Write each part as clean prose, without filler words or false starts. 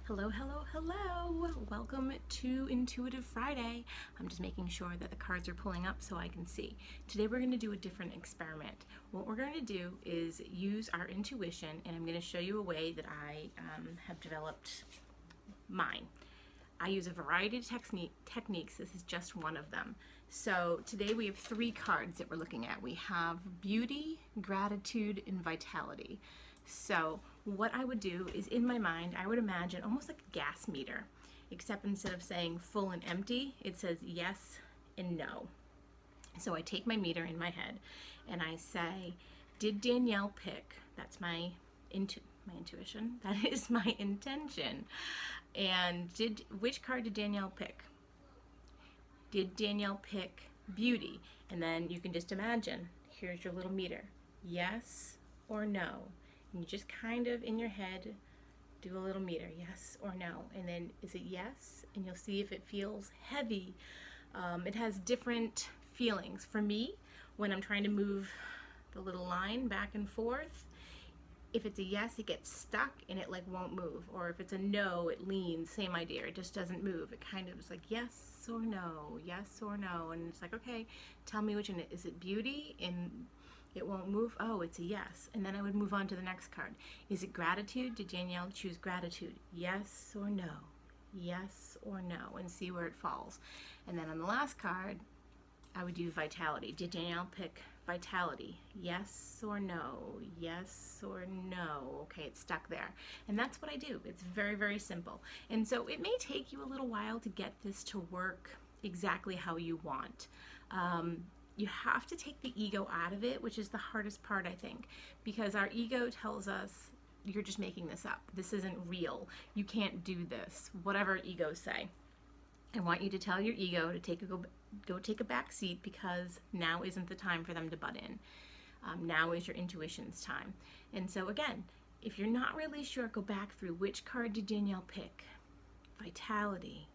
Hello, hello, hello. Welcome to Intuitive Friday. I'm just making sure that the cards are pulling up so I can see. Today we're going to do a different experiment. What we're going to do is use our intuition, and I'm going to show you a way that I have developed mine. I use a variety of techniques. This is just one of them. So today we have three cards that we're looking at. We have beauty, gratitude, and vitality. So what I would do is, in my mind, I would imagine almost like a gas meter, except instead of saying full and empty, it says yes and no. So I take my meter in my head and I say, did Danielle pick? That's my intuition. That is my intention. And which card did Danielle pick? Did Danielle pick beauty? And then you can just imagine, here's your little meter. Yes or no. And you just kind of in your head do a little meter, yes or no. And then is it yes? And you'll see if it feels heavy. It has different feelings. For me, when I'm trying to move the little line back and forth, if it's a yes, it gets stuck and it like won't move. Or if it's a no, it leans, same idea, it just doesn't move. It kind of is like yes or no, yes or no. And it's like, okay, tell me which one. Is it beauty? And it won't move. Oh, it's a yes. And then I would move on to the next card. Is it gratitude? Did Danielle choose gratitude? Yes or no? Yes or no? And see where it falls. And then on the last card, I would do vitality. Did Danielle pick vitality? Yes or no? Yes or no? Okay, it's stuck there. And that's what I do. It's very, very simple. And so it may take you a little while to get this to work exactly how you want. You have to take the ego out of it, which is the hardest part, I think, because our ego tells us, you're just making this up. This isn't real. You can't do this, whatever egos say. I want you to tell your ego to go take a back seat, because now isn't the time for them to butt in. Now is your intuition's time. And so again, if you're not really sure, go back through which card did Danielle pick? Vitality,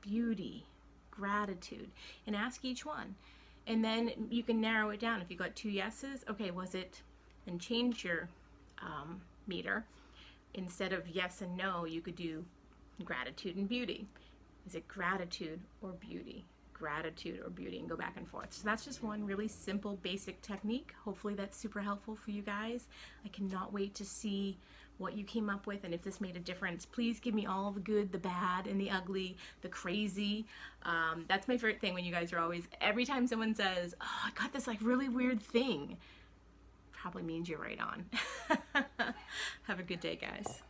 beauty, gratitude, and ask each one. And then you can narrow it down. If you got two yeses, okay, was it, and change your meter. Instead of yes and no, you could do gratitude and beauty. Is it gratitude or beauty? Gratitude or beauty, and go back and forth. So that's just one really simple, basic technique. Hopefully that's super helpful for you guys. I cannot wait to see what you came up with, and if this made a difference. Please give me all the good, the bad, and the ugly, the crazy. That's my favorite thing, when you guys are always, every time someone says, oh, I got this like really weird thing, probably means you're right on. Have a good day, guys.